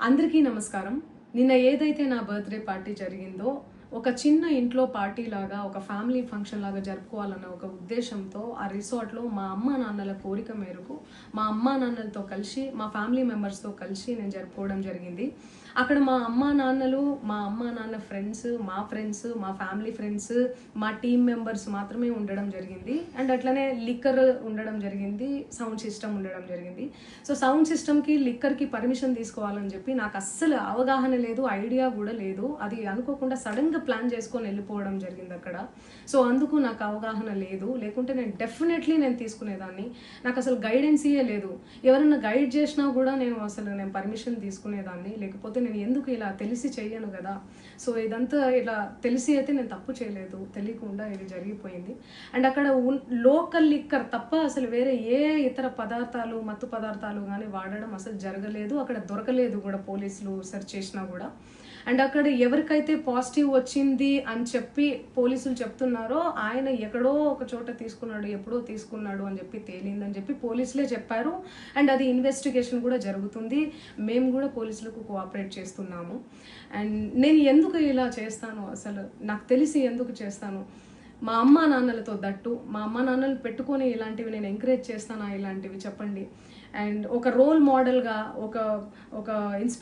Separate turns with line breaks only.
అందరికీ నమస్కారం. నిన్న ఏదైతే నా బర్త్డే పార్టీ జరిగిందో ఒక చిన్న ఇంట్లో పార్టీ లాగా ఒక ఫ్యామిలీ ఫంక్షన్ లాగా జరుపుకోవాలన్న ఒక ఉద్దేశంతో ఆ రిసార్ట్లో మా అమ్మా నాన్నల కోరిక మేరకు మా అమ్మా నాన్నలతో కలిసి మా ఫ్యామిలీ మెంబర్స్తో కలిసి నేను జరుపుకోవడం జరిగింది. అక్కడ మా అమ్మా నాన్న ఫ్రెండ్స్, మా ఫ్యామిలీ ఫ్రెండ్స్, మా టీమ్ మెంబర్స్ మాత్రమే ఉండడం జరిగింది. అండ్ అట్లనే లిక్కర్ ఉండడం జరిగింది, సౌండ్ సిస్టమ్ ఉండడం జరిగింది. సో సౌండ్ సిస్టమ్కి లిక్కర్కి పర్మిషన్ తీసుకోవాలని చెప్పి నాకు అస్సలు అవగాహన లేదు, ఐడియా కూడా లేదు. అది అనుకోకుండా సడన్గా ప్లాన్ చేసుకొని వెళ్ళిపోవడం జరిగింది అక్కడ. సో అందుకు నాకు అవగాహన లేదు, లేకుంటే నేను డెఫినెట్లీ తీసుకునేదాన్ని. నాకు అసలు గైడెన్సీయే లేదు. ఎవరైనా గైడ్ చేసినా కూడా నేను పర్మిషన్ తీసుకునేదాన్ని, లేకపోతే నేను ఎందుకు ఇలా తెలిసి చెయ్యను కదా. సో ఇదంతా ఇలా తెలిసి అయితే నేను తప్పు చేయలేదు, తెలియకుండా ఇది జరిగిపోయింది. అండ్ అక్కడ లోకల్ లిక్కర్ తప్ప అసలు వేరే ఏ ఇతర పదార్థాలు, మత్తు పదార్థాలు కానీ వాడడం అసలు జరగలేదు. అక్కడ దొరకలేదు కూడా, పోలీసులు సెర్చ్ చేసినా కూడా. అండ్ అక్కడ ఎవరికైతే పాజిటివ్ వచ్చింది అని చెప్పి పోలీసులు చెప్తున్నారో ఆయన ఎక్కడో ఒక చోట తీసుకున్నాడు, ఎప్పుడో తీసుకున్నాడు అని చెప్పి తేలిందని చెప్పి పోలీసులే చెప్పారు. అండ్ అది ఇన్వెస్టిగేషన్ కూడా జరుగుతుంది. మేము కూడా పోలీసులకు కోఆపరేట్ చేస్తున్నాము. అండ్ నేను ఎందుకు ఇలా చేస్తాను, అసలు నాకు తెలిసి ఎందుకు చేస్తాను, మా అమ్మా నాన్నలతో దట్టు మా అమ్మా నాన్నలు పెట్టుకొని ఇలాంటివి నేను ఎంకరేజ్ చేస్తానా, ఇలాంటివి చెప్పండి. అండ్ ఒక రోల్ మోడల్గా, ఒక